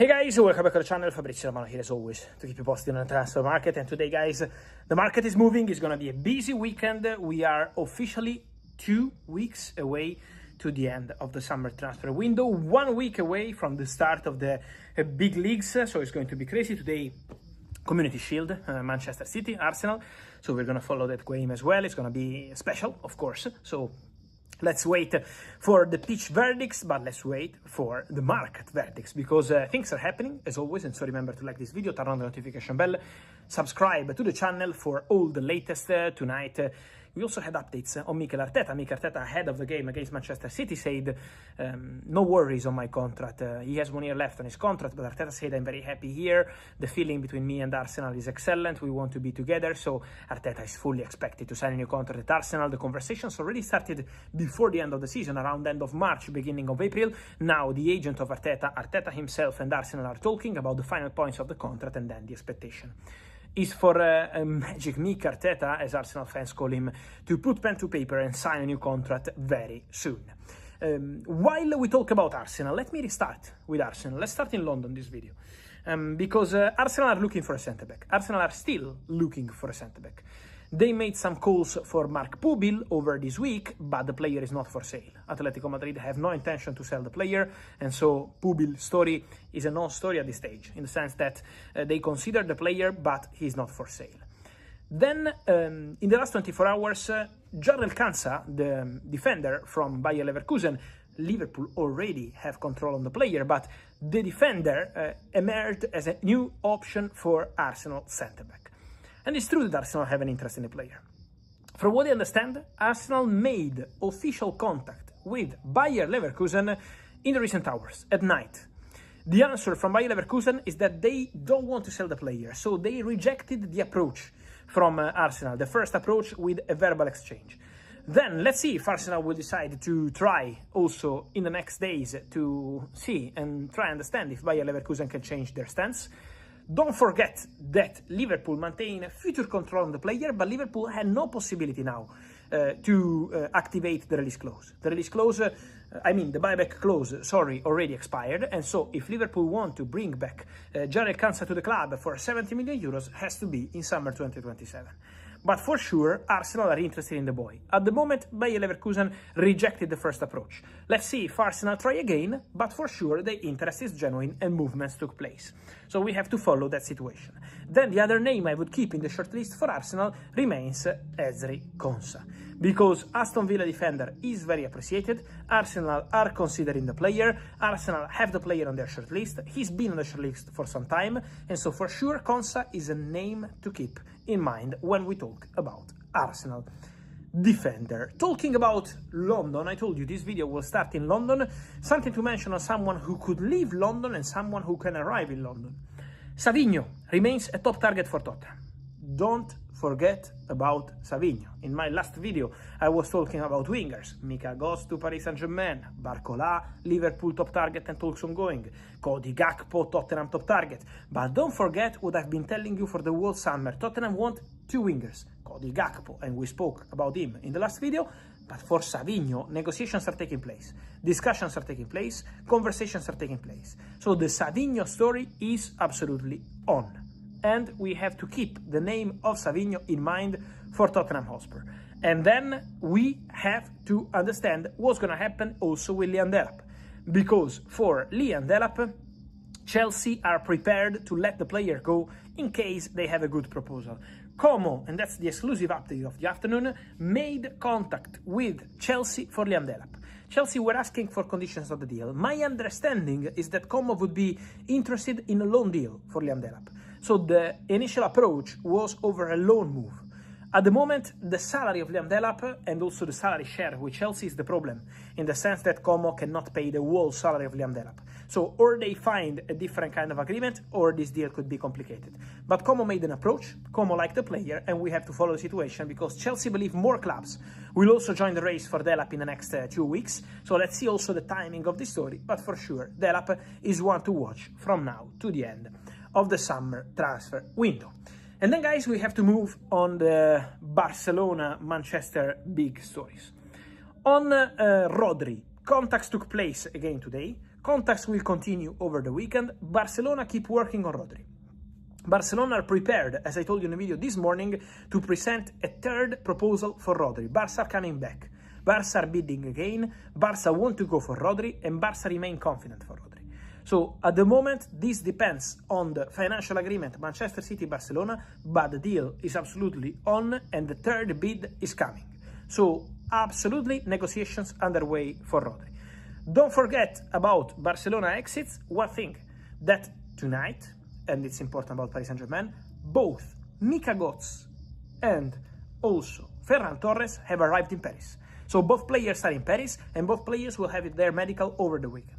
Hey guys, welcome back to the channel. Fabrizio Romano here as always to keep you posted on the transfer market. And today, guys, the market is moving. It's going to be a busy weekend. We are officially 2 weeks away to the end of the summer transfer window, 1 week away from the start of the big leagues. So it's going to be crazy. Today, Community Shield, Manchester City, Arsenal. So we're going to follow that game as well. It's going to be special, of course. So let's wait for the pitch verdicts, but let's wait for the market verdicts because things are happening as always. And so remember to like this video, turn on the notification bell, subscribe to the channel for all the latest. Tonight we also had updates on Mikel Arteta. Mikel Arteta, ahead of the game against Manchester City, said no worries on my contract. He has 1 year left on his contract, but Arteta said, I'm very happy here. The feeling between me and Arsenal is excellent. We want to be together. So Arteta is fully expected to sign a new contract at Arsenal. The conversations already started before the end of the season, around the end of March, beginning of April. Now the agent of Arteta, Arteta himself and Arsenal are talking about the final points of the contract, and then the expectation is for Magic Mick Arteta, as Arsenal fans call him, to put pen to paper and sign a new contract very soon. While we talk about Arsenal, let me restart with Arsenal. Let's start in London this video. Because Arsenal are looking for a centre-back. Arsenal are still looking for a centre-back. They made some calls for Mark Pubil over this week, but the player is not for sale. Atletico Madrid have no intention to sell the player, and so Pubil's story is a non-story at this stage, in the sense that they consider the player, but he's not for sale. Then, in the last 24 hours, Jarrell Kansa, the defender from Bayer Leverkusen, Liverpool already have control on the player, but the defender emerged as a new option for Arsenal centre-back. And it's true that Arsenal have an interest in the player. From what I understand, Arsenal made official contact with Bayer Leverkusen in the recent hours, at night. The answer from Bayer Leverkusen is that they don't want to sell the player, so they rejected the approach from Arsenal, the first approach with a verbal exchange. Then let's see if Arsenal will decide to try also in the next days to see and try and understand if Bayer Leverkusen can change their stance. Don't forget that Liverpool maintain future control on the player, but Liverpool had no possibility now to activate the release clause. The release clause, the buyback clause, already expired. And so if Liverpool want to bring back Jarrell Kansa to the club for 70 million euros, has to be in summer 2027. But for sure, Arsenal are interested in the boy. At the moment, Bayer Leverkusen rejected the first approach. Let's see if Arsenal try again, but for sure, the interest is genuine and movements took place. So we have to follow that situation. Then the other name I would keep in the shortlist for Arsenal remains Ezri Konsa. Because Aston Villa defender is very appreciated, Arsenal are considering the player, Arsenal have the player on their shortlist, he's been on the shortlist for some time, and so for sure Konsa is a name to keep in mind when we talk about Arsenal defender. Talking about London, I told you this video will start in London. Something to mention on someone who could leave London and someone who can arrive in London. Savinho remains a top target for Tottenham. Don't forget about Savinho. In my last video, I was talking about wingers. Mika goes to Paris Saint-Germain. Barcola, Liverpool top target and talks ongoing. Cody Gakpo, Tottenham top target. But don't forget what I've been telling you for the whole summer. Tottenham want 2 wingers. Cody Gakpo, and we spoke about him in the last video. But for Savinho, negotiations are taking place. Discussions are taking place. Conversations are taking place. So the Savinho story is absolutely on. And we have to keep the name of Savinho in mind for Tottenham Hotspur. And then we have to understand what's going to happen also with Liam Delap. Because for Liam Delap, Chelsea are prepared to let the player go in case they have a good proposal. Como, and that's the exclusive update of the afternoon, made contact with Chelsea for Liam Delap. Chelsea were asking for conditions of the deal. My understanding is that Como would be interested in a loan deal for Liam Delap. So the initial approach was over a loan move. At the moment, the salary of Liam Delap and also the salary share with Chelsea is the problem, in the sense that Como cannot pay the whole salary of Liam Delap. So or they find a different kind of agreement, or this deal could be complicated. But Como made an approach, Como liked the player, and we have to follow the situation because Chelsea believe more clubs will also join the race for Delap in the next 2 weeks. So let's see also the timing of this story, but for sure, Delap is one to watch from now to the end of the summer transfer window. And then, guys, we have to move on the Barcelona-Manchester big stories. On Rodri, contacts took place again today. Contacts will continue over the weekend. Barcelona keep working on Rodri. Barcelona are prepared, as I told you in the video this morning, to present a third proposal for Rodri. Barça are coming back. Barça are bidding again. Barça want to go for Rodri, and Barça remain confident for Rodri. So at the moment, this depends on the financial agreement Manchester City-Barcelona, but the deal is absolutely on, and the third bid is coming. So absolutely negotiations underway for Rodri. Don't forget about Barcelona exits. One thing, that tonight, and it's important about Paris Saint-Germain, both Mika Götze and also Ferran Torres have arrived in Paris. So both players are in Paris, and both players will have their medical over the weekend.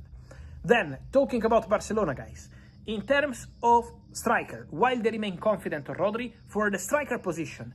Then, talking about Barcelona, guys, in terms of striker, while they remain confident on Rodri, for the striker position,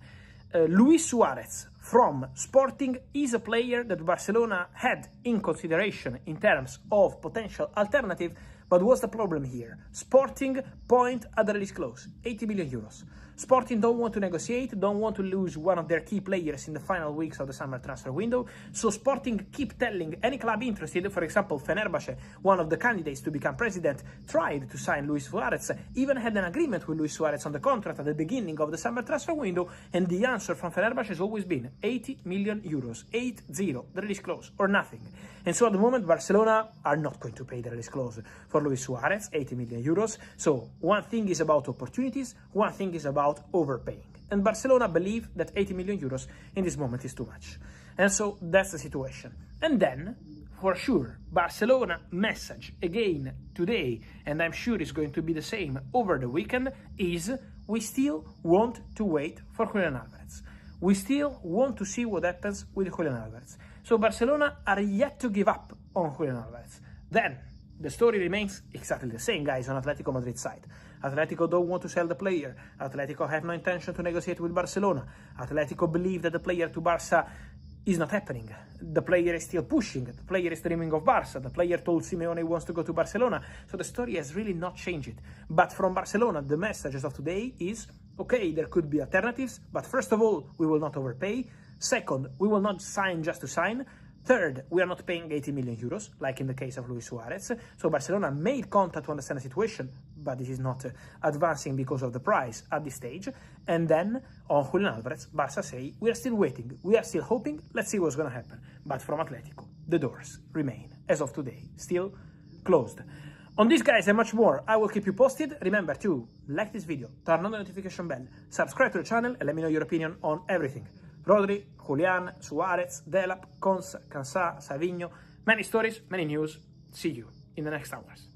Luis Suárez from Sporting is a player that Barcelona had in consideration in terms of potential alternative, but what's the problem here? Sporting point at the release clause, 80 million euros. Sporting don't want to negotiate, don't want to lose one of their key players in the final weeks of the summer transfer window, so Sporting keep telling any club interested, for example Fenerbahce, one of the candidates to become president, tried to sign Luis Suárez, even had an agreement with Luis Suárez on the contract at the beginning of the summer transfer window, and the answer from Fenerbahce has always been 80 million euros, 8-0, the release clause, or nothing. And so at the moment Barcelona are not going to pay the release clause for Luis Suárez, 80 million euros, so one thing is about opportunities, one thing is about overpaying. And Barcelona believe that 80 million euros in this moment is too much. And so that's the situation. And then, for sure, Barcelona message again today, and I'm sure it's going to be the same over the weekend, is we still want to wait for Julián Álvarez. We still want to see what happens with Julián Álvarez. So Barcelona are yet to give up on Julián Álvarez. Then, the story remains exactly the same, guys, on Atletico Madrid side. Atletico don't want to sell the player. Atletico have no intention to negotiate with Barcelona. Atletico believe that the player to Barça is not happening. The player is still pushing. The player is dreaming of Barça. The player told Simeone he wants to go to Barcelona. So the story has really not changed. But from Barcelona, the message as of today is, okay, there could be alternatives, but first of all, we will not overpay. Second, we will not sign just to sign. Third, we are not paying 80 million euros, like in the case of Luis Suárez. So Barcelona made contact to understand the situation, but this is not advancing because of the price at this stage. And then, on Julián Álvarez, Barça say, we are still waiting, we are still hoping, let's see what's going to happen. But from Atletico, the doors remain, as of today, still closed. On this, guys, and much more, I will keep you posted. Remember to like this video, turn on the notification bell, subscribe to the channel, and let me know your opinion on everything. Rodri, Julián, Suárez, Delap, Konsa, Cansá, Savinho, many stories, many news. See you in the next hours.